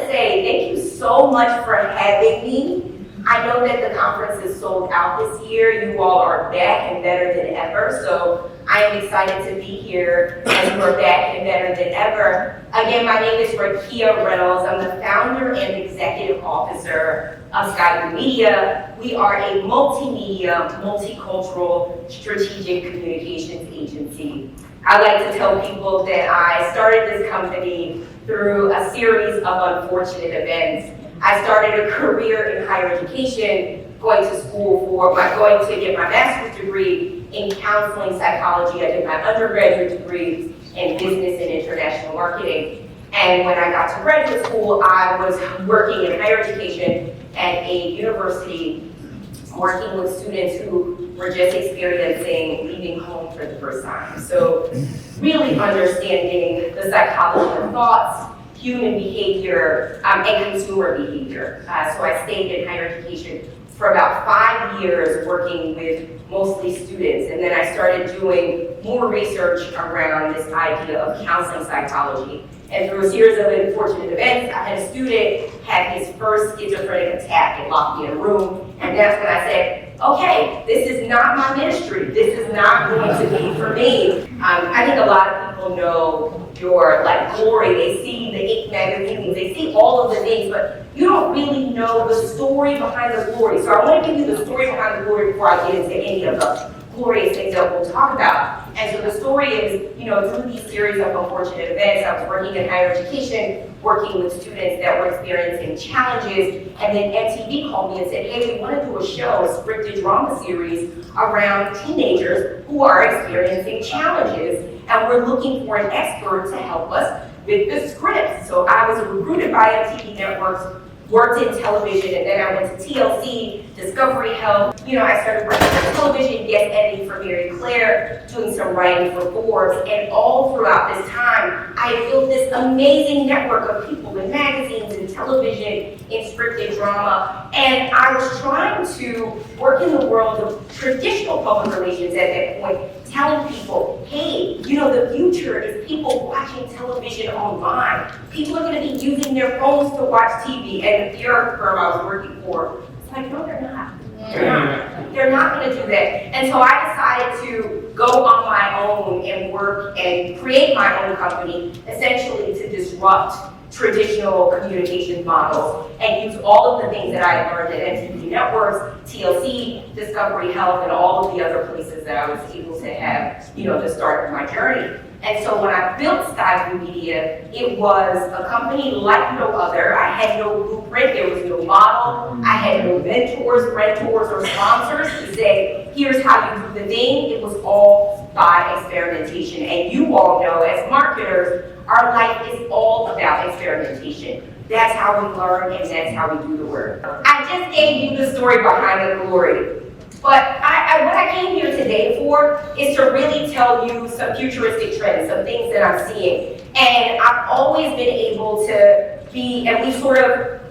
say thank you so much for having me. I know that the conference is sold out this year. You all are back and better than ever. So I am excited to be here and you are back and better than ever. Again, my name is Rakia Reynolds. I'm the founder and executive officer of Skyview Media. We are a multimedia, multicultural, strategic communications agency. I like to tell people that I started this company through a series of unfortunate events. I started a career in higher education, going to get my master's degree in counseling psychology. I did my undergraduate degrees in business and international marketing. And when I got to graduate school, I was working in higher education at a university, working with students who were just experiencing leaving home for the first time. So really understanding the psychology of thoughts, human behavior, and consumer behavior. So I stayed in higher education for about 5 years working with mostly students, and then I started doing more research around this idea of counseling psychology. And through a series of unfortunate events, I had a student have his first schizophrenic attack and locked me in a room, and that's when I said, okay, this is not my ministry. This is not going to be for me. I think a lot of people know your glory. They see the Inc. magazines, they see all of the things, but you don't really know the story behind the glory. So I want to give you the story behind the glory before I get into any of the glorious things that we'll talk about. And so the story is, through these series of unfortunate events, I was working in higher education, working with students that were experiencing challenges, and then MTV called me and said, hey, we want to do a show, a scripted drama series around teenagers who are experiencing challenges, and we're looking for an expert to help us with the script. So I was recruited by MTV Networks, worked in television, and then I went to TLC, Discovery Health. I started working on television, guest editing for Mary Claire, doing some writing for Forbes, and all throughout this time, I built this amazing network of people in magazines and television, in scripted drama, and I was trying to work in the world of traditional public relations at that point, telling people, hey, the future is people watching television online. People are going to be using their phones to watch TV. And the PR firm I was working for, it's like, no, they're not. They're not going to do that. And so I decided to go on my own and work and create my own company, essentially to disrupt traditional communication models and use all of the things that I had learned at MTV Networks, TLC, Discovery Health, and all of the other places that I was able to have, the start of my journey. And so when I built Skyview Media, it was a company like no other. I had no blueprint, there was no model, I had no mentors, or sponsors to say, here's how you do the thing. It was all by experimentation. And you all know, as marketers, our life is all about experimentation. That's how we learn and that's how we do the work. I just gave you the story behind the glory. But what I came here today for is to really tell you some futuristic trends, some things that I'm seeing. And I've always been able to be, and we sort of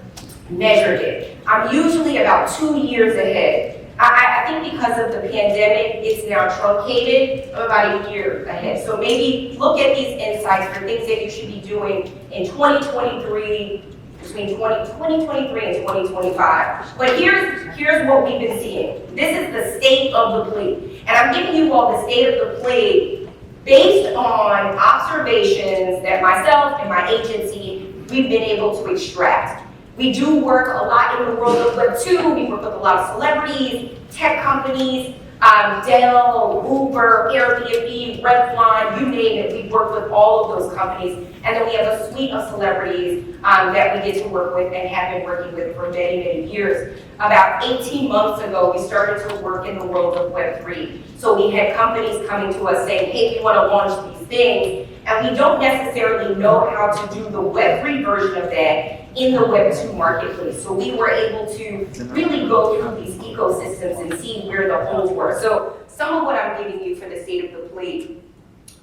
measured it. I'm usually about 2 years ahead. I think because of the pandemic, it's now truncated. I'm about a year ahead. So maybe look at these insights for things that you should be doing in 2023, between 2023 and 2025. But here's what we've been seeing. This is the state of the plate. And I'm giving you all the state of the plate based on observations that myself and my agency, we've been able to extract. We do work a lot in the world of Web 2. We work with a lot of celebrities, tech companies, Dell, Uber, Airbnb, Redline, you name it. We work with all of those companies. And then we have a suite of celebrities that we get to work with and have been working with for many, many years. About 18 months ago, we started to work in the world of Web 3. So we had companies coming to us saying, hey, we want to launch these things. And we don't necessarily know how to do the Web 3 version of that in the Web 2 marketplace. So we were able to really go through these ecosystems and see where the holes were. So some of what I'm giving you for the state of the plate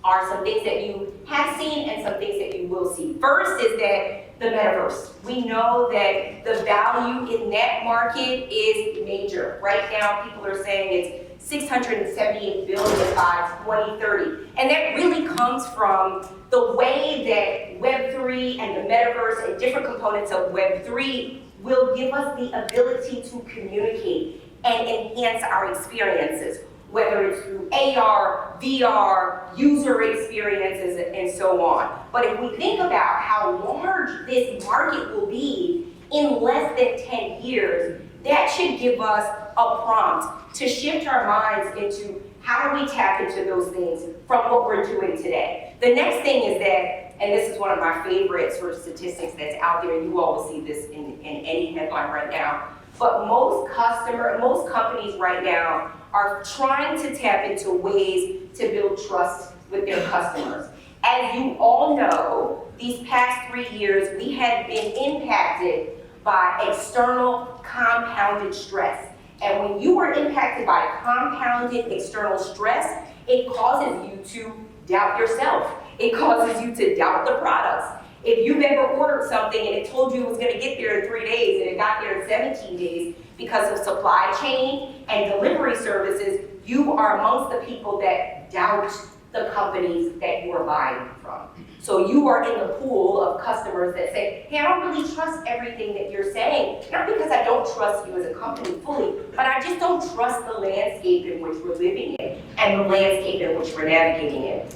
are some things that you have seen and some things that you will see. First is that the metaverse. We know that the value in that market is major. Right now, people are saying it's $678 billion by 2030. And that really comes from the way that Web3 and the metaverse and different components of Web3 will give us the ability to communicate and enhance our experiences, whether it's through AR, VR, user experiences, and so on. But if we think about how large this market will be in less than 10 years, that should give us a prompt to shift our minds into how do we tap into those things from what we're doing today. The next thing is that, and this is one of my favorite sort of statistics that's out there, and you all will see this in any headline right now, but most companies right now are trying to tap into ways to build trust with their customers. As you all know, these past 3 years, we have been impacted by external compounded stress. And when you are impacted by compounded external stress, it causes you to doubt yourself. It causes you to doubt the products. If you've ever ordered something and it told you it was gonna get there in 3 days and it got there in 17 days because of supply chain and delivery services, you are amongst the people that doubt the companies that you are buying from. So you are in the pool of customers that say, hey, I don't really trust everything that you're saying. Not because I don't trust you as a company fully, but I just don't trust the landscape in which we're living in and the landscape in which we're navigating in.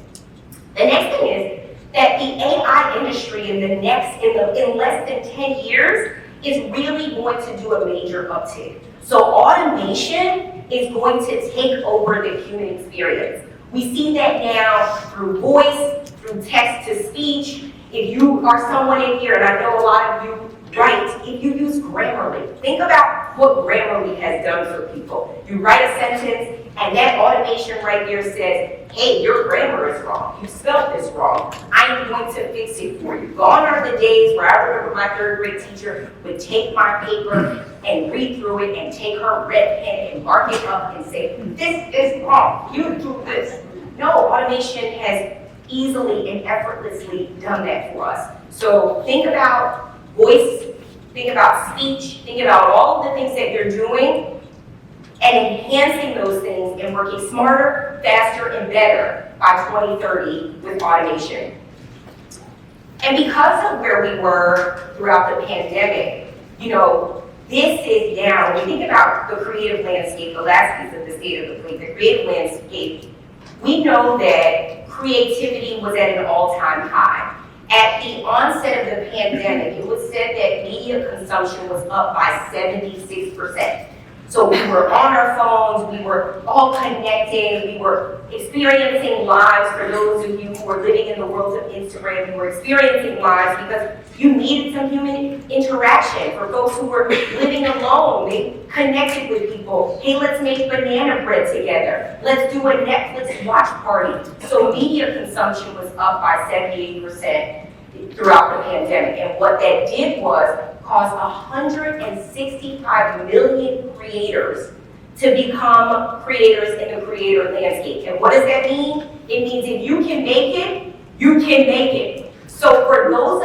The next thing is that the AI industry in less than 10 years is really going to do a major uptick. So automation is going to take over the human experience. We see that now through voice, through text to speech. If you are someone in here, and I know a lot of you write, if you use Grammarly, think about what Grammarly has done for people. You write a sentence, and that automation right there says, hey, your grammar is wrong. You spelled this wrong. I'm going to fix it for you. Gone are the days where I remember my third grade teacher would take my paper and read through it and take her red pen and mark it up and say, this is wrong. You do this. No, automation has easily and effortlessly done that for us. So think about voice, think about speech, think about all of the things that you're doing and enhancing those things and working smarter, faster, and better by 2030 with automation. And because of where we were throughout the pandemic, this is now, when we think about the creative landscape, the last piece of the state of the plate, the creative landscape, we know that creativity was at an all-time high. At the onset of the pandemic, it was said that media consumption was up by 76%. So we were on our phones, we were all connected, we were experiencing lives for those of you who were living in the world of Instagram, you were experiencing lives because you needed some human interaction. For folks who were living alone, they connected with people. Hey, let's make banana bread together. Let's do a Netflix watch party. So media consumption was up by 78% throughout the pandemic. And what that did was cause 165 million creators to become creators in the creator landscape. And what does that mean? It means if you can make it, you can make it. So for those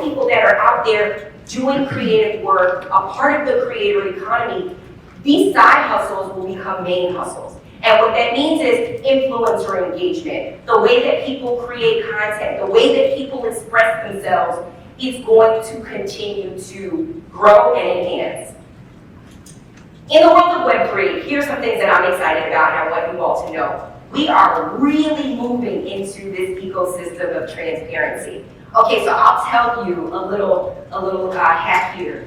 people that are out there doing creative work, a part of the creator economy, these side hustles will become main hustles. And what that means is influencer engagement, the way that people create content, the way that people express themselves is going to continue to grow and enhance. In the world of Web3, here's some things that I'm excited about and I want you all to know. We are really moving into this ecosystem of transparency. Okay, so I'll tell you a little hack here.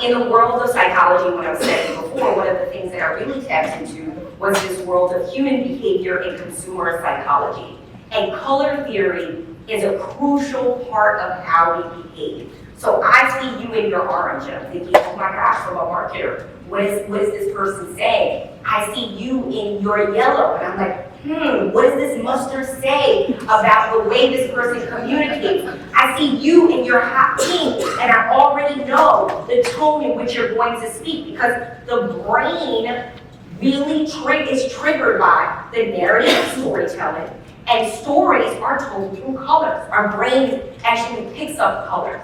In the world of psychology, what I've said before, one of the things that I really tapped into was this world of human behavior and consumer psychology. And color theory is a crucial part of how we behave. So I see you in your orange, and I'm thinking, oh my gosh, from a marketer, what is this person saying? I see you in your yellow, and I'm like, what does this mustard say about the way this person communicates? I see you in your hot pink, and I already know the tone in which you're going to speak because the brain really is triggered by the narrative of storytelling. And stories are told through colors. Our brain actually picks up colors.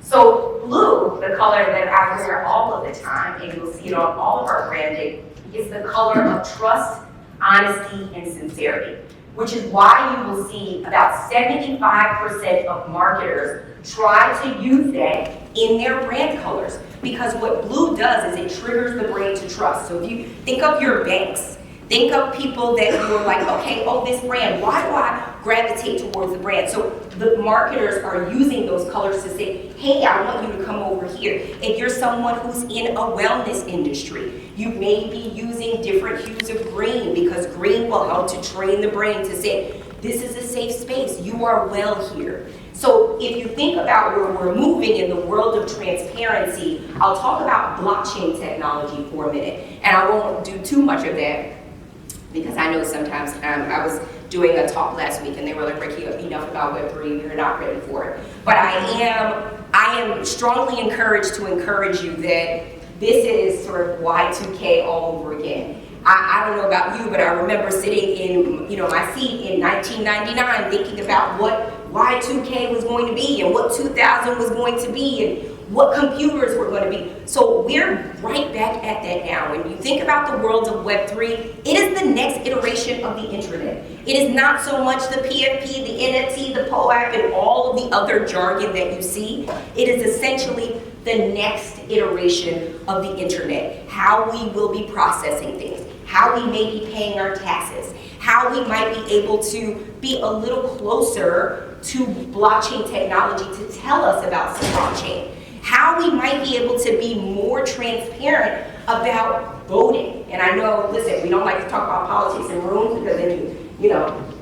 So blue, the color that I wear all of the time, and you'll see it on all of our branding, is the color of trust, honesty, and sincerity, which is why you will see about 75% of marketers try to use that in their brand colors. Because what blue does is it triggers the brain to trust. So if you think of your banks, think of people that you are like, okay, oh, this brand, why do I gravitate towards the brand? So the marketers are using those colors to say, hey, I want you to come over here. If you're someone who's in a wellness industry, you may be using different hues of green because green will help to train the brain to say, this is a safe space, you are well here. So if you think about where we're moving in the world of transparency, I'll talk about blockchain technology for a minute, and I won't do too much of that because I know sometimes I was doing a talk last week and they were like, Rakia, enough about Web3, you're not ready for it. But I am strongly encouraged to encourage you that this is sort of Y2K all over again. I don't know about you, but I remember sitting in my seat in 1999 thinking about what Y2K was going to be and what 2000 was going to be and what computers were going to be. So we're right back at that now. When you think about the world of Web3, it is the next iteration of the internet. It is not so much the PFP, the NFT, the POAP, and all of the other jargon that you see. It is essentially the next iteration of the internet. How we will be processing things, how we may be paying our taxes, how we might be able to be a little closer to blockchain technology to tell us about supply chain, how we might be able to be more transparent about voting. And I know, listen, we don't like to talk about politics in rooms because then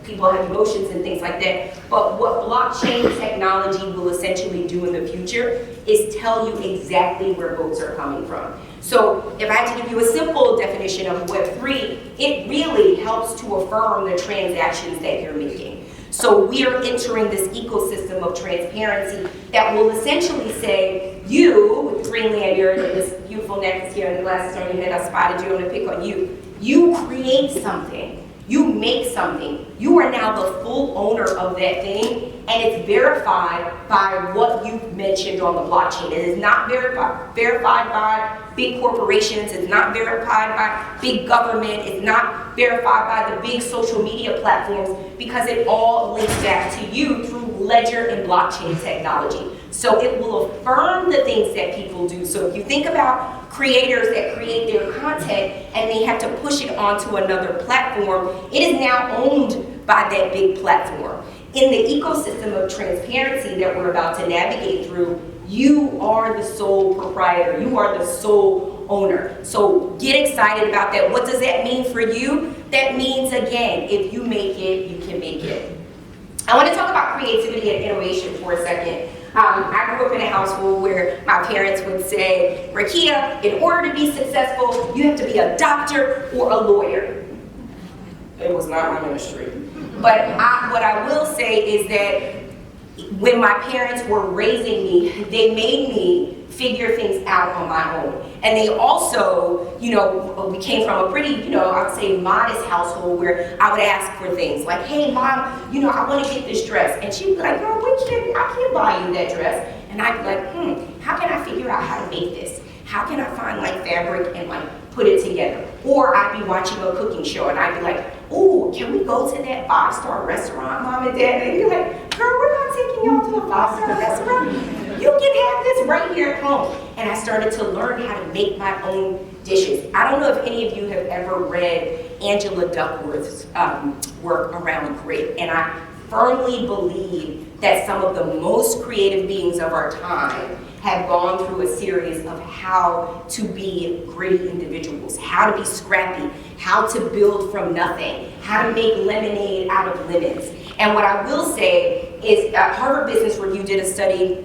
people have emotions and things like that. But what blockchain technology will essentially do in the future is tell you exactly where votes are coming from. So if I had to give you a simple definition of Web3, it really helps to affirm the transactions that you're making. So we are entering this ecosystem of transparency that will essentially say, you, with Greenlander, and this beautiful necklace here and the glasses on your head, I spotted you, I'm gonna pick on you. You create something. You make something. You are now the full owner of that thing, and it's verified by what you've mentioned on the blockchain. It is not verified by big corporations. It's not verified by big government. It's not verified by the big social media platforms because it all links back to you through ledger and blockchain technology. So it will affirm the things that people do. So if you think about creators that create their content and they have to push it onto another platform, it is now owned by that big platform. In the ecosystem of transparency that we're about to navigate through, you are the sole proprietor. You are the sole owner. So get excited about that. What does that mean for you? That means, again, if you make it, you can make it. I want to talk about creativity and innovation for a second. I grew up in a household where my parents would say, Rakia, in order to be successful, you have to be a doctor or a lawyer. It was not my ministry. But what I will say is that when my parents were raising me, they made me figure things out on my own. And they also, we came from a pretty, I would say modest household where I would ask for things like, hey mom, I want to get this dress. And she'd be like, girl, I can't buy you that dress. And I'd be like, how can I figure out how to make this? How can I find fabric and put it together? Or I'd be watching a cooking show and I'd be like, oh, can we go to that 5-star restaurant, mom and dad? And they'd be like, girl, we're not taking y'all to a 5-star restaurant. You can have this right here at home. And I started to learn how to make my own dishes. I don't know if any of you have ever read Angela Duckworth's work around grit. And I firmly believe that some of the most creative beings of our time have gone through a series of how to be gritty individuals, how to be scrappy, how to build from nothing, how to make lemonade out of lemons. And what I will say is Harvard Business Review did a study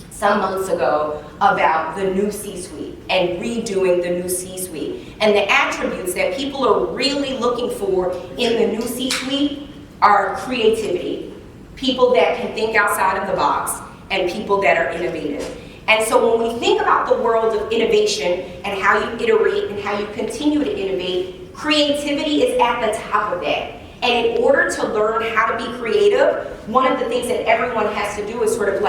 some months ago about the new C-suite and redoing the new C-suite. And the attributes that people are really looking for in the new C-suite are creativity, people that can think outside of the box, and people that are innovative. And so when we think about the world of innovation and how you iterate and how you continue to innovate, creativity is at the top of that. And in order to learn how to be creative, one of the things that everyone has to do is sort of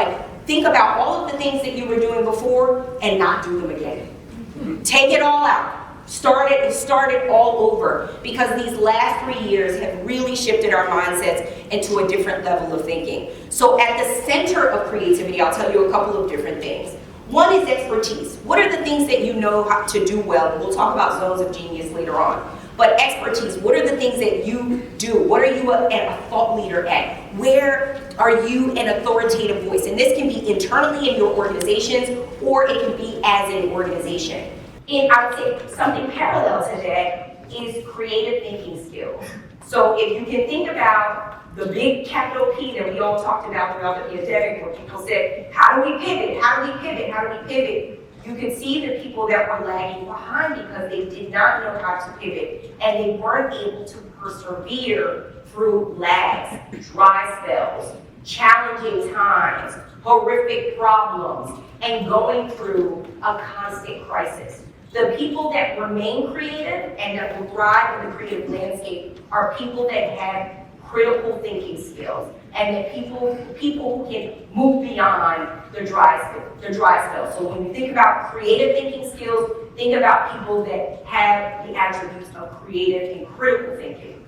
think about all of the things that you were doing before and not do them again. Take it all out. started all over, because these last 3 years have really shifted our mindsets into a different level of thinking. So at the center of creativity, I'll tell you a couple of different things. One is expertise. What are the things that you know how to do well? And we'll talk about zones of genius later on. But expertise, what are the things that you do? What are you a thought leader at? Where are you an authoritative voice? And this can be internally in your organizations, or it can be as an organization. And I would say something parallel to that is creative thinking skills. So if you can think about the big capital P that we all talked about throughout the pandemic, where people said, how do we pivot? How do we pivot? How do we pivot? You can see the people that were lagging behind because they did not know how to pivot, and they weren't able to persevere through lags, dry spells, challenging times, horrific problems, and going through a constant crisis. The people that remain creative and that will thrive in the creative landscape are people that have critical thinking skills, and that people who can move beyond the dry spell. So when you think about creative thinking skills, think about people that have the attributes of creative and critical thinking.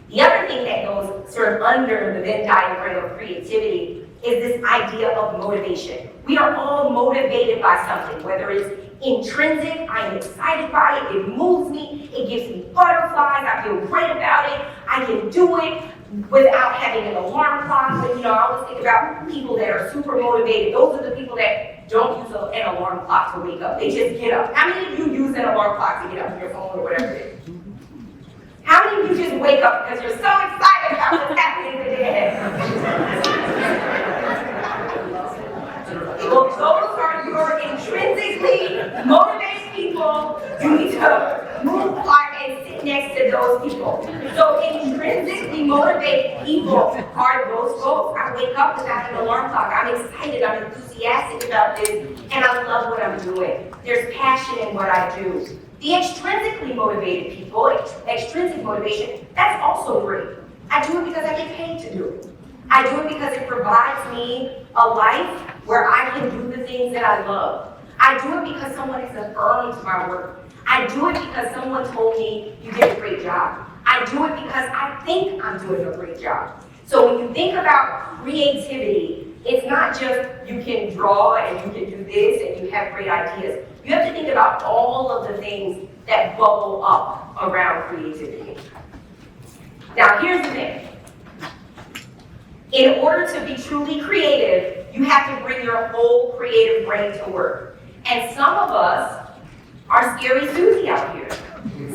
The other thing that goes sort of under the Venn diagram of creativity is this idea of motivation. We are all motivated by something, whether it's intrinsic, I am excited by it, it moves me, it gives me butterflies, I feel great about it, I can do it without having an alarm clock. But I always think about people that are super motivated. Those are the people that don't use an alarm clock to wake up. They just get up. How many of you use an alarm clock to get up on your phone or whatever it is? How many of you just wake up because you're so excited about what's happening in the day ahead? Well, those are your intrinsically motivated people. You need to move apart and sit next to those people. So intrinsically motivated people are those folks. I wake up without an alarm clock. I'm excited, I'm enthusiastic about this, and I love what I'm doing. There's passion in what I do. The extrinsically motivated people, extrinsic motivation, that's also great. I do it because I get paid to do it. I do it because it provides me a life where I can do the things that I love. I do it because someone has affirmed my work. I do it because someone told me you did a great job. I do it because I think I'm doing a great job. So when you think about creativity, it's not just you can draw and you can do this and you have great ideas. You have to think about all of the things that bubble up around creativity. Now here's the thing. In order to be truly creative, you have to bring your whole creative brain to work. And some of us are Scary Susie out here.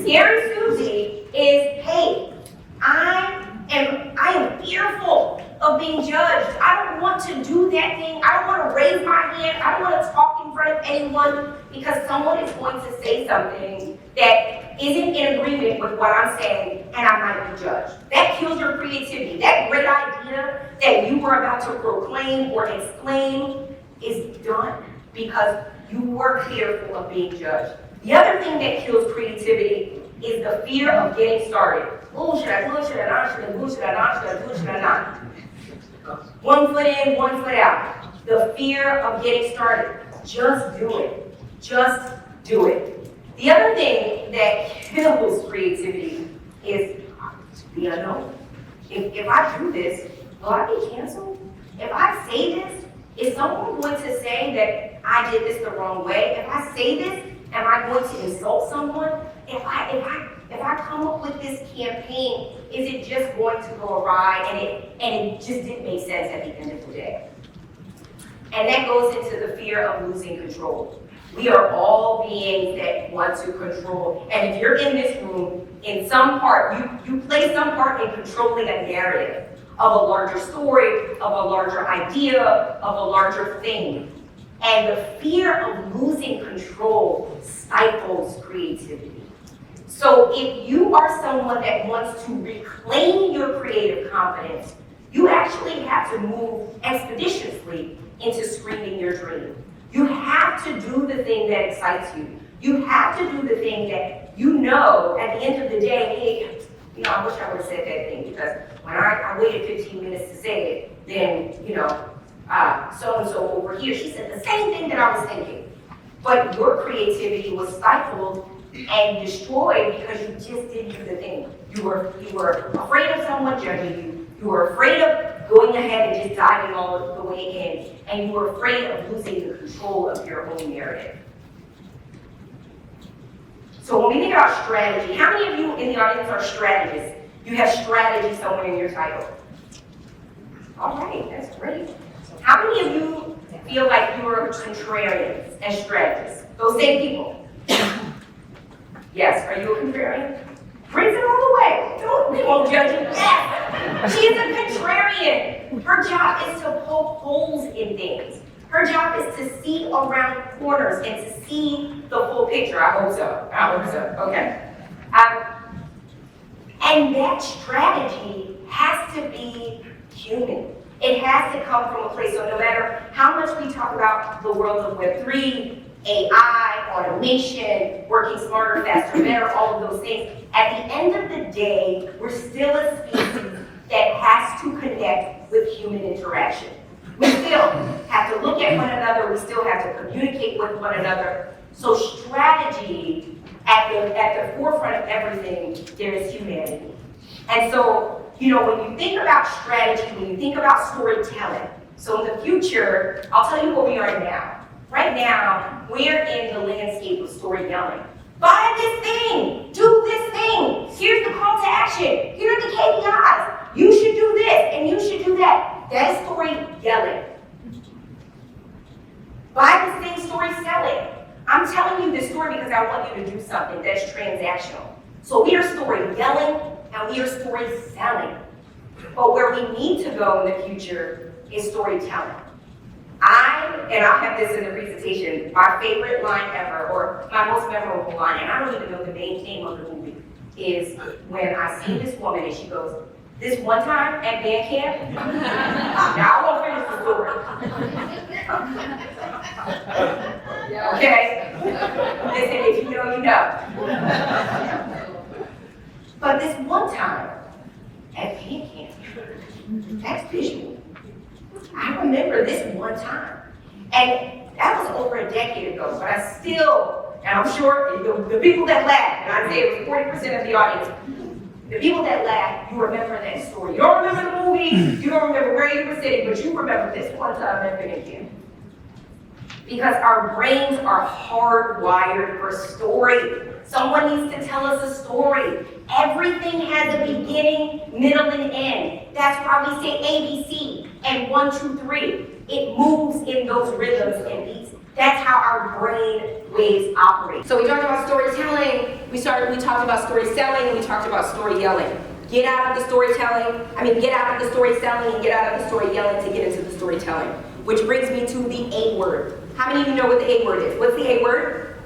Scary Susie is, hey, I am fearful of being judged. I don't want to do that thing. I don't want to raise my hand. I don't want to talk in front of anyone because someone is going to say something that isn't in agreement with what I'm saying, and I might be judged. That kills your creativity. That great idea that you were about to proclaim or exclaim is done because you were fearful of being judged. The other thing that kills creativity is the fear of getting started. Oh, should I do it? Should I not? Should I do it? Should I not? Should I do it? Should I not? One foot in, one foot out. The fear of getting started. Just do it. Just do it. The other thing that kills creativity is the unknown. If I do this, will I be canceled? If I say this, is someone going to say that I did this the wrong way? If I say this, am I going to insult someone? If I come up with this campaign, is it just going to go awry and it just didn't make sense at the end of the day? And that goes into the fear of losing control. We are all beings that want to control. And if you're in this room, in some part, you play some part in controlling a narrative of a larger story, of a larger idea, of a larger thing. And the fear of losing control stifles creativity. So if you are someone that wants to reclaim your creative confidence, you actually have to move expeditiously into screaming your dream. You have to do the thing that excites you. You have to do the thing that you know at the end of the day, hey, I wish I would have said that thing because when I waited 15 minutes to say it, then, so-and-so over here, she said the same thing that I was thinking. But your creativity was stifled and destroyed because you just didn't do the thing. You were afraid of someone judging you. You were afraid of going ahead and just diving all the way in, and you were afraid of losing the control of your own narrative. So when we think about strategy, how many of you in the audience are strategists? You have strategy somewhere in your title. All right, that's great. How many of you feel like you are contrarians and strategists? Those same people. Yes, are you a contrarian? Brings it all the way. We won't judge you. Yes, she is a contrarian. Her job is to poke holes in things. Her job is to see around corners and to see the full picture. I hope so. Okay. And that strategy has to be human. It has to come from a place. So no matter how much we talk about the world of Web3, AI, automation, working smarter, faster, better, all of those things, at the end of the day, we're still a species that has to connect with human interaction. We still have to look at one another. We still have to communicate with one another. So strategy, at the forefront of everything, there is humanity. And so, when you think about strategy, when you think about storytelling, so in the future, I'll tell you where we are now. Right now, we're in the landscape of storytelling. Buy this thing, do this thing, here's the call to action, here are the KPIs, you should do this, and you should do that. That is storytelling. Buy this thing, story selling. I'm telling you this story because I want you to do something that's transactional. So we are storytelling and we are story selling. But where we need to go in the future is storytelling. I'll have this in the presentation, my favorite line ever, or my most memorable line, and I don't even know the main name of the movie, is when I see this woman and she goes, "This one time at band camp," now I won't finish the story. Okay? Listen, if you know, you know. But this one time at band camp, that's visual. I remember this one time. And that was over a decade ago, but I still, and I'm sure the people that laugh, and I'd say it was 40% of the audience, the people that laugh, you remember that story. You don't remember the movie, you don't remember where you were sitting, but you remember this one time at band camp. Because our brains are hardwired for story. Someone needs to tell us a story. Everything has a beginning, middle, and end. That's why we say ABC and 1, 2, 3. It moves in those rhythms and beats. That's how our brain waves operate. So we talked about storytelling, we talked about story selling, and we talked about story yelling. Get out of the storytelling, get out of the story selling and get out of the story yelling to get into the storytelling. Which brings me to the A word. How many of you know what the A word is? What's the A word?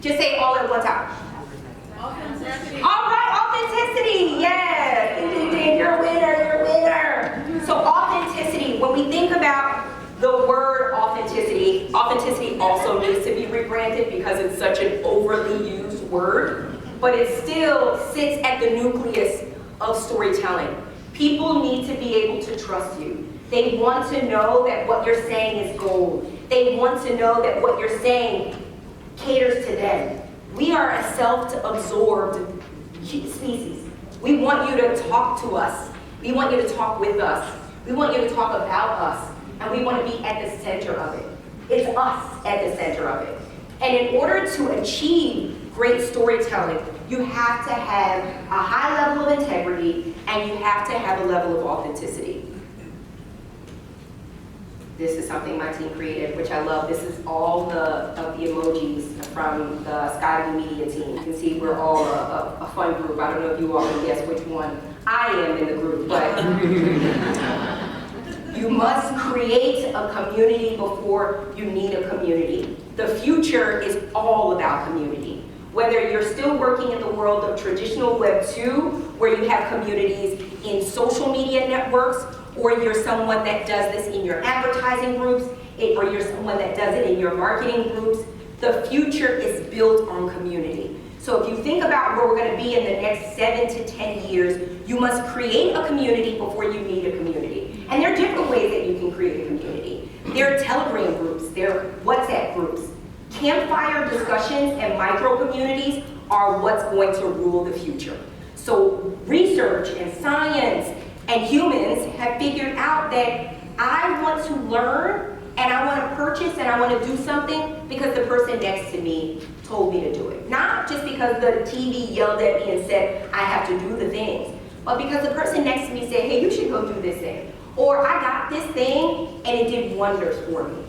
Just say it all at one time. Authenticity. All right, authenticity, yes. You're a winner. So authenticity, when we think about the word authenticity also needs to be rebranded because it's such an overly used word, but it still sits at the nucleus of storytelling. People need to be able to trust you. They want to know that what you're saying is gold. They want to know that what you're saying caters to them. We are a self-absorbed species. We want you to talk to us. We want you to talk with us. We want you to talk about us. And we want to be at the center of it. It's us at the center of it. And in order to achieve great storytelling, you have to have a high level of integrity and you have to have a level of authenticity. This is something my team created, which I love. This is all of the emojis from the Sky Blue Media team. You can see we're all a fun group. I don't know if you all can guess which one I am in the group, but you must create a community before you need a community. The future is all about community. Whether you're still working in the world of traditional Web 2, where you have communities in social media networks, or you're someone that does this in your advertising groups, or you're someone that does it in your marketing groups, the future is built on community. So if you think about where we're going to be in the next 7 to 10 years, you must create a community before you need a community. And there are different ways that you can create a community. There are Telegram groups, there are WhatsApp groups. Campfire discussions and micro communities are what's going to rule the future. So research and science and humans have figured out that I want to learn and I want to purchase and I want to do something because the person next to me told me to do it. Not just because the TV yelled at me and said I have to do the things, but because the person next to me said, hey, you should go do this thing. Or I got this thing and it did wonders for me.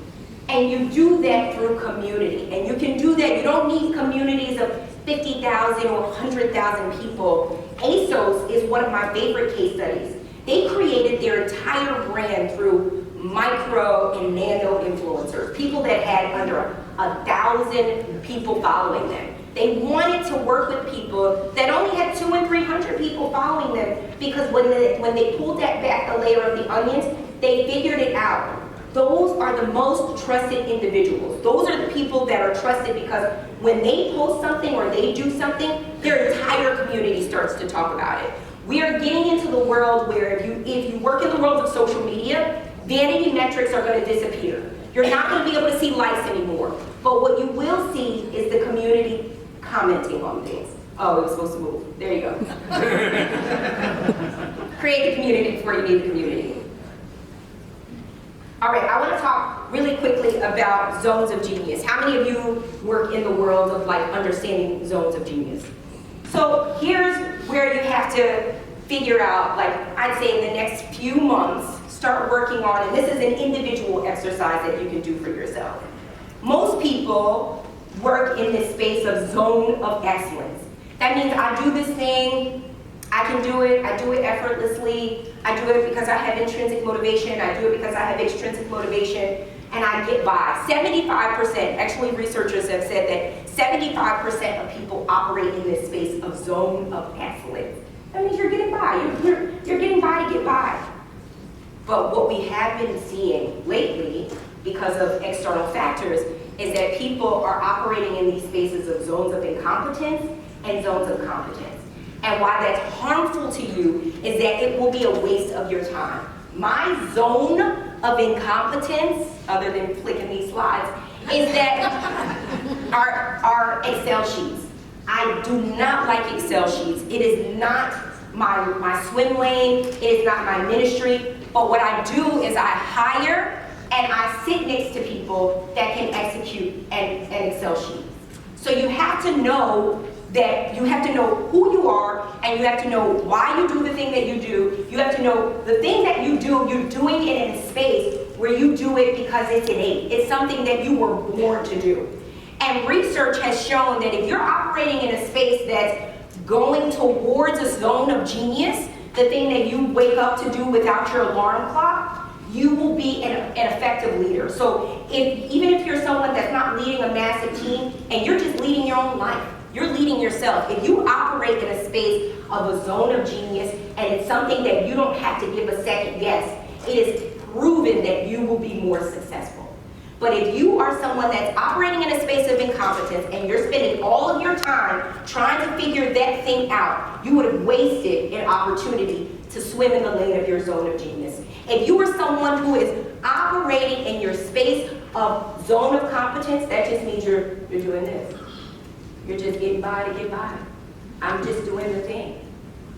And you do that through community. And you can do that. You don't need communities of 50,000 or 100,000 people. ASOS is one of my favorite case studies. They created their entire brand through micro and nano influencers, people that had under 1,000 people following them. They wanted to work with people that only had 200 and 300 people following them because when they pulled that back the layer of the onions, they figured it out. Those are the most trusted individuals. Those are the people that are trusted because when they post something or they do something, their entire community starts to talk about it. We are getting into the world where if you work in the world of social media, vanity metrics are going to disappear. You're not going to be able to see likes anymore. But what you will see is the community commenting on things. Oh, it was supposed to move. There you go. Create the community before you need the community. All right, I want to talk really quickly about zones of genius. How many of you work in the world of like understanding zones of genius? So here's where you have to figure out, like I'd say in the next few months, start working on, and this is an individual exercise that you can do for yourself. Most people work in this space of zone of excellence. That means I do this thing, I can do it, I do it effortlessly, I do it because I have intrinsic motivation, I do it because I have extrinsic motivation, and I get by. 75%, actually researchers have said that 75% of people operate in this space of zone of excellence. That means you're getting by, you're getting by to get by. But what we have been seeing lately, because of external factors, is that people are operating in these spaces of zones of incompetence and zones of competence. And why that's harmful to you is that it will be a waste of your time. My zone of incompetence, other than flicking these slides, is that our Excel sheets. I do not like Excel sheets. It is not my swim lane, it is not my ministry, but what I do is I hire and I sit next to people that can execute an Excel sheet. So you have to know that you have to know who you are, and you have to know why you do the thing that you do. You have to know the thing that you do, you're doing it in a space where you do it because it's innate. It's something that you were born to do. And research has shown that if you're operating in a space that's going towards a zone of genius, the thing that you wake up to do without your alarm clock, you will be an effective leader. So even if you're someone that's not leading a massive team and you're just leading your own life, you're leading yourself. If you operate in a space of a zone of genius and it's something that you don't have to give a second guess, it is proven that you will be more successful. But if you are someone that's operating in a space of incompetence and you're spending all of your time trying to figure that thing out, you would have wasted an opportunity to swim in the lane of your zone of genius. If you are someone who is operating in your space of zone of competence, that just means you're doing this. You're just getting by to get by. I'm just doing the thing.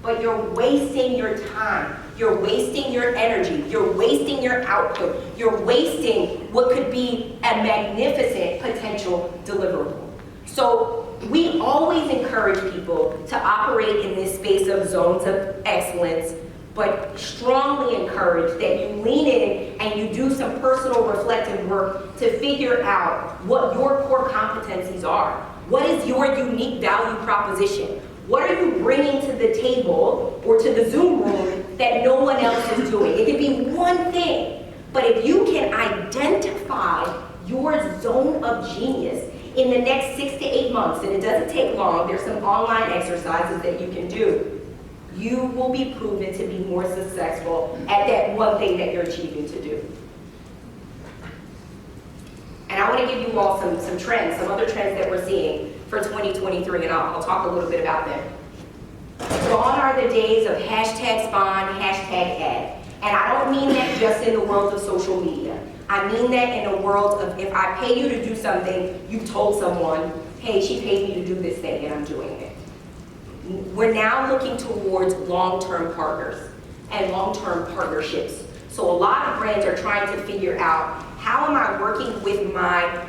But you're wasting your time. You're wasting your energy. You're wasting your output. You're wasting what could be a magnificent potential deliverable. So we always encourage people to operate in this space of zones of excellence, but strongly encourage that you lean in and you do some personal reflective work to figure out what your core competencies are. What is your unique value proposition? What are you bringing to the table or to the Zoom room that no one else is doing? It can be one thing, but if you can identify your zone of genius in the next 6 to 8 months, and it doesn't take long, there's some online exercises that you can do, you will be proven to be more successful at that one thing that you're achieving to do. And I want to give you all some trends, some other trends that we're seeing for 2023, and I'll talk a little bit about them. Gone are the days of hashtag spawn, hashtag ad. And I don't mean that just in the world of social media. I mean that in the world of if I pay you to do something, you've told someone hey, she paid me to do this thing and I'm doing it. We're now looking towards long-term partners and long-term partnerships. So a lot of brands are trying to figure out, how am I working with my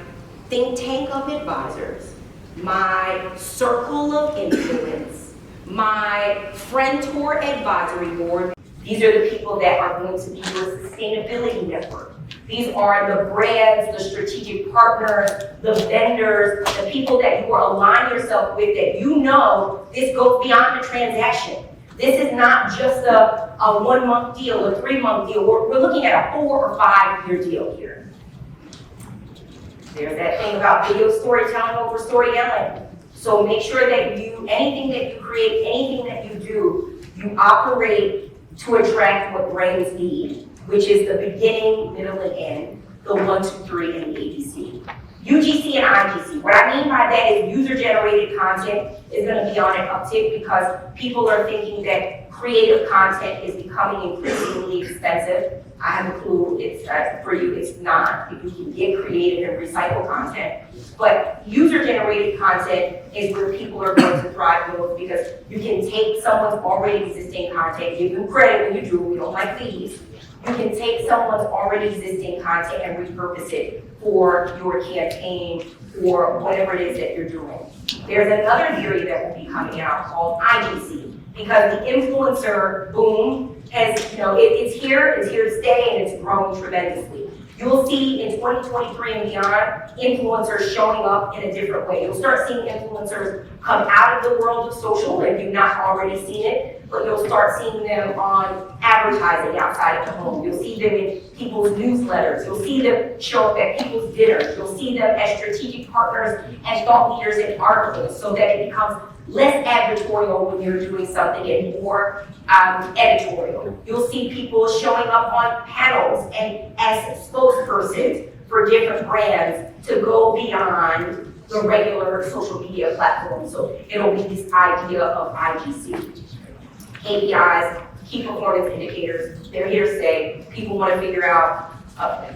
think tank of advisors, my circle of influence, my friend tour advisory board? These are the people that are going to be your sustainability network. These are the brands, the strategic partners, the vendors, the people that you are aligning yourself with, that you know this goes beyond a transaction. This is not just a 1 month deal, a 3 month deal. We're looking at a 4 or 5 year deal here. There's that thing about video storytelling over storytelling. So make sure that anything that you create, anything that you do, you operate to attract what brands need, which is the beginning, middle, and end, the 1, 2, 3, and the ABC. UGC and IGC. What I mean by that is user-generated content is going to be on an uptick because people are thinking that creative content is becoming increasingly expensive. I have a clue, it's for you, it's not. You can get creative and recycle content. But user-generated content is where people are going to thrive most, because you can take someone's already existing content, give them credit when you do, we don't like fees. You can take someone's already existing content and repurpose it for your campaign or whatever it is that you're doing. There's another area that will be coming out called IGC, because the influencer boom has, it's here to stay, and it's growing tremendously. You'll see in 2023 and beyond, influencers showing up in a different way. You'll start seeing influencers come out of the world of social, if you've not already seen it, but you'll start seeing them on advertising outside of the home. You'll see them in people's newsletters. You'll see them show up at people's dinners. You'll see them as strategic partners and thought leaders in articles, so that it becomes less advertorial when you're doing something and more editorial. You'll see people showing up on panels and as spokespersons for different brands to go beyond the regular social media platforms. So it'll be this idea of IGC. KPIs, key performance indicators, they're here to stay. People want to figure out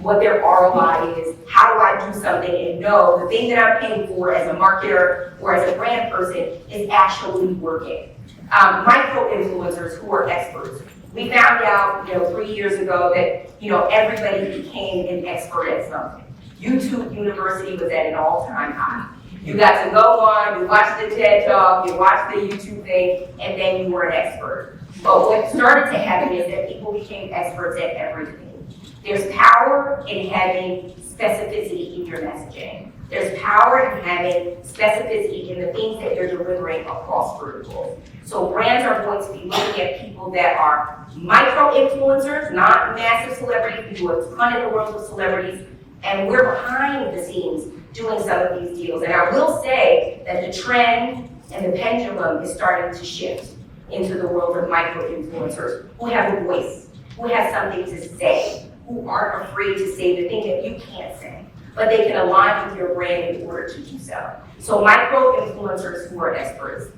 what their ROI is. How do I do something and know the thing that I'm paying for as a marketer or as a brand person is actually working? Micro influencers who are experts. We found out, 3 years ago that, everybody became an expert at something. YouTube University was at an all-time high. You got to go on, you watch the TED Talk, you watch the YouTube thing, and then you were an expert. But what started to happen is that people became experts at everything. There's power in having specificity in your messaging. There's power in having specificity in the things that you're delivering across verticals. So brands are going to be looking at people that are micro-influencers, not massive celebrities. We do a ton in the world of celebrities, and we're behind the scenes doing some of these deals. And I will say that the trend and the pendulum is starting to shift into the world of micro-influencers who have a voice, who have something to say, who aren't afraid to say the thing that you can't say, but they can align with your brand in order to do so. So micro-influencers who are experts.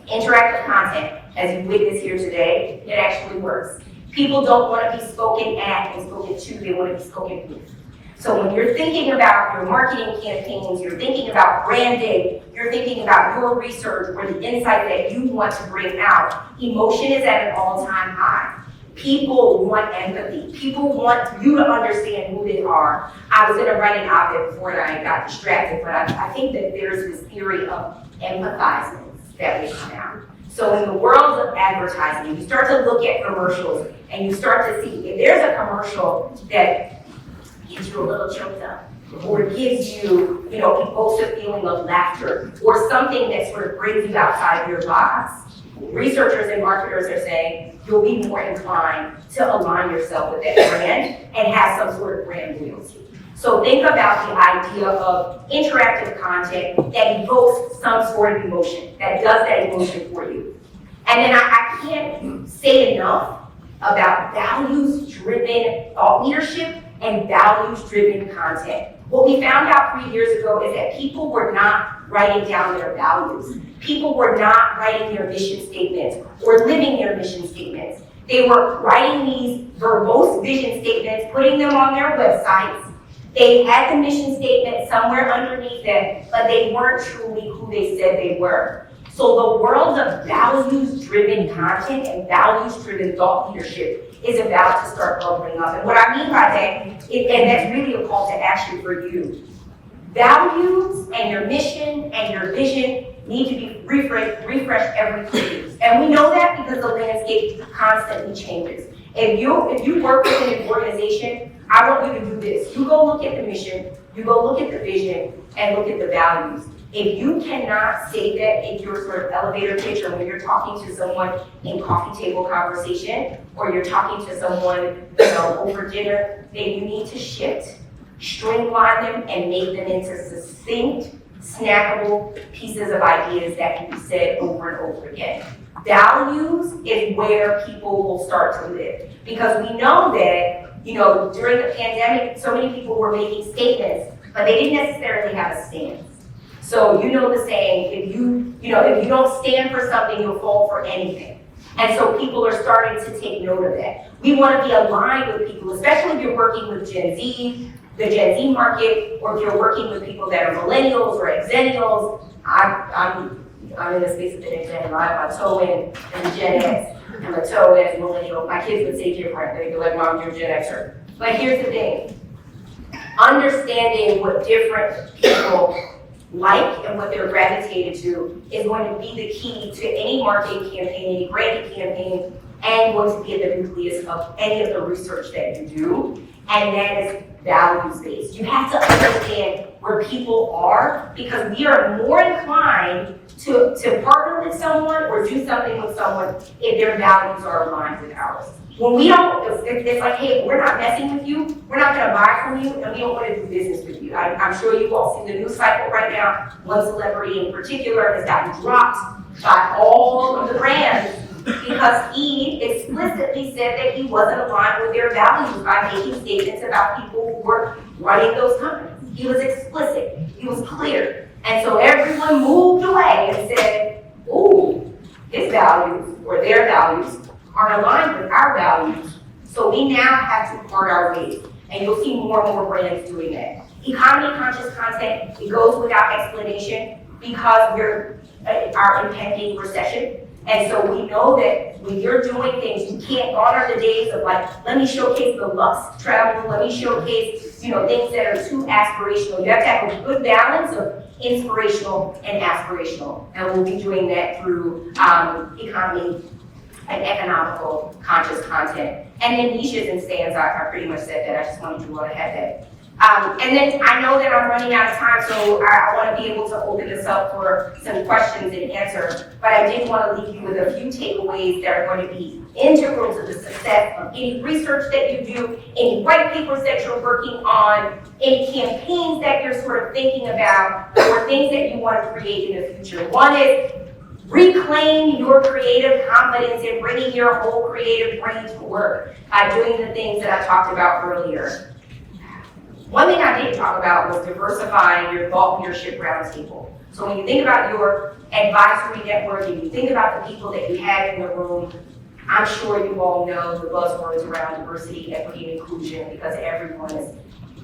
Interactive content, as you witness here today, it actually works. People don't want to be spoken at and spoken to, they want to be spoken with. So when you're thinking about your marketing campaigns, you're thinking about branding, you're thinking about your research or the insight that you want to bring out, emotion is at an all-time high. People want empathy. People want you to understand who they are. I was going to write an op-ed before and I got distracted, but I think that there's this theory of empathizing that we come out. So in the world of advertising, you start to look at commercials and you start to see if there's a commercial that gets you a little choked up, or gives you, evokes a feeling of laughter, or something that sort of brings you outside your box. Researchers and marketers are saying you'll be more inclined to align yourself with that brand and have some sort of brand loyalty. So think about the idea of interactive content that evokes some sort of emotion, that does that emotion for you. And then I can't say enough about values-driven thought leadership and values-driven content. What we found out 3 years ago is that people were not writing down their values. People were not writing their mission statements or living their mission statements. They were writing these verbose vision statements, putting them on their websites. They had the mission statement somewhere underneath that, but they weren't truly who they said they were. So the world of values-driven content and values-driven thought leadership is about to start bubbling up. And what I mean by that, and that's really a call to action for you. Values and your mission and your vision need to be refreshed every 2 years. And we know that because the landscape constantly changes. If you work within an organization, I want you to do this. You go look at the mission, you go look at the vision, and look at the values. If you cannot say that in your sort of elevator pitch, or when you're talking to someone in coffee table conversation, or you're talking to someone, over dinner, then you need to shift, streamline them, and make them into succinct, snackable pieces of ideas that can be said over and over again. Values is where people will start to live. Because we know that, during the pandemic, so many people were making statements, but they didn't necessarily have a stance. So the saying, if you don't stand for something, you'll fall for anything. And so people are starting to take note of that. We want to be aligned with people, especially if you're working with Gen Z, the Gen Z market, or if you're working with people that are millennials or exennials. I'm in the space of the exennial. I'm a toe in Gen X. I'm a toe as millennial. My kids would say different. They'd be like, Mom, you're Gen Xer. But here's the thing. Understanding what different people like and what they're gravitated to is going to be the key to any marketing campaign, any branding campaign, and going to be at the nucleus of any of the research that you do. And that is values-based. You have to understand where people are, because we are more inclined to partner with someone or do something with someone if their values are aligned with ours. When we don't, it's like, hey, we're not messing with you, we're not gonna buy from you, and we don't wanna do business with you. I'm sure you've all seen the news cycle right now. One celebrity in particular has gotten dropped by all of the brands because he explicitly said that he wasn't aligned with their values by making statements about people who were running those companies. He was explicit, he was clear. And so everyone moved away and said, ooh, his values or their values are aligned with our values. So we now have to part our ways. And you'll see more and more brands doing that. Economy conscious content, it goes without explanation because we're our impending recession. And so we know that when you're doing things, you can't honor the days of like, let me showcase the luxe travel, let me showcase, things that are too aspirational. You have to have a good balance of inspirational and aspirational. And we'll be doing that through economy and economical conscious content. And then niches and stands, I pretty much said that. I just wanted you all to have that. And then I know that I'm running out of time, so I want to be able to open this up for some questions and answers. But I did want to leave you with a few takeaways that are going to be integral to the success of any research that you do, any white papers that you're working on, any campaigns that you're sort of thinking about, or things that you want to create in the future. One is reclaim your creative confidence in bringing your whole creative brain to work by doing the things that I talked about earlier. One thing I didn't talk about was diversifying your thought leadership roundtable. So when you think about your advisory network and you think about the people that you have in the room, I'm sure you all know the buzzwords around diversity, equity, and inclusion, because everyone is,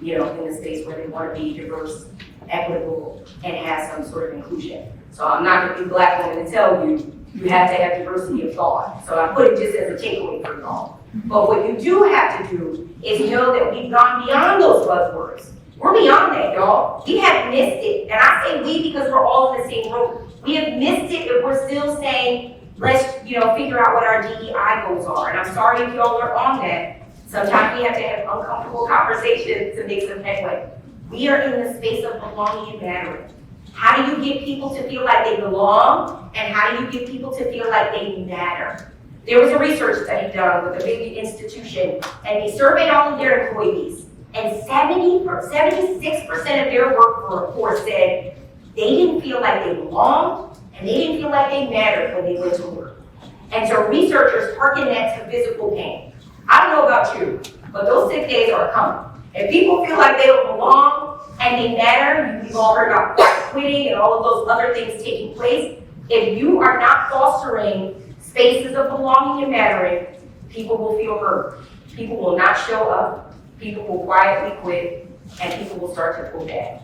in the space where they want to be diverse, equitable, and have some sort of inclusion. So I'm not going to be a black woman and tell you you have to have diversity of thought. So I put it just as a takeaway for y'all. But what you do have to do is know that we've gone beyond those buzzwords. We're beyond that, y'all. We have missed it. And I say we because we're all in the same room. We have missed it if we're still saying, let's figure out what our DEI goals are. And I'm sorry if y'all are on that. Sometimes we have to have uncomfortable conversations to make some headway. We are in the space of belonging and mattering. How do you get people to feel like they belong? And how do you get people to feel like they matter? There was a research study done with a big institution, and they surveyed all of their employees, and 76% of their workforce said they didn't feel like they belonged, and they didn't feel like they mattered when they went to work. And so researchers hearken that to physical pain. I don't know about you, but those sick days are coming. If people feel like they don't belong and they matter, you've all heard about quitting and all of those other things taking place. If you are not fostering spaces of belonging and mattering, people will feel hurt. People will not show up. People will quietly quit, and people will start to pull back.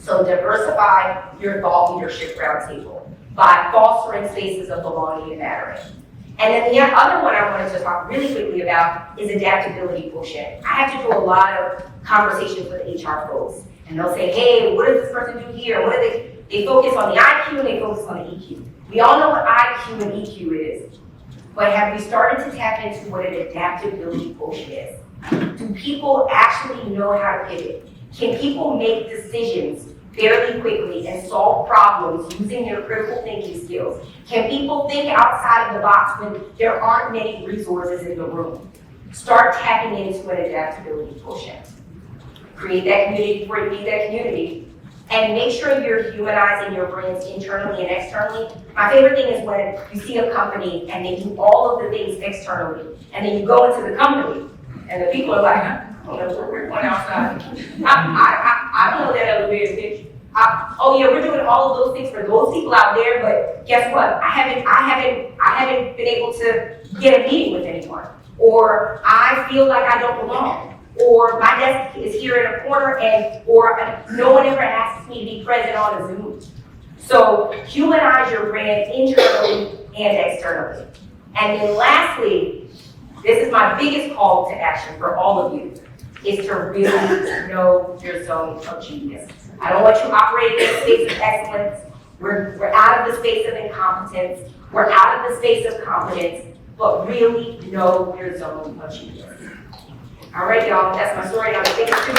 So diversify your thought leadership roundtable by fostering spaces of belonging and mattering. And then the other one I wanted to talk really quickly about is adaptability quotient. I have to do a lot of conversations with HR folks, and they'll say, hey, what does this person do here? What do they focus on the IQ and they focus on the EQ. We all know what IQ and EQ is, but have we started to tap into what an adaptability quotient is? Do people actually know how to pivot? Can people make decisions fairly quickly and solve problems using their critical thinking skills? Can people think outside of the box when there aren't many resources in the room? Start tapping into an adaptability quotient. Create that community before you need that community. And make sure you're humanizing your brands internally and externally. My favorite thing is when you see a company and they do all of the things externally, and then you go into the company, and the people are like, I don't know what we're going outside. I don't know that elevator pitch. Oh yeah, we're doing all of those things for those people out there, but guess what? I haven't been able to get a meeting with anyone, or I feel like I don't belong, or my desk is here in a corner, or no one ever asks me to be present on a Zoom. So humanize your brand internally and externally. And then lastly, this is my biggest call to action for all of you, is to really know your zone of genius. I don't want you operating in a space of excellence. We're out of the space of incompetence. We're out of the space of competence, but really know your zone of genius. All right, y'all, that's my story. I'm going to take it to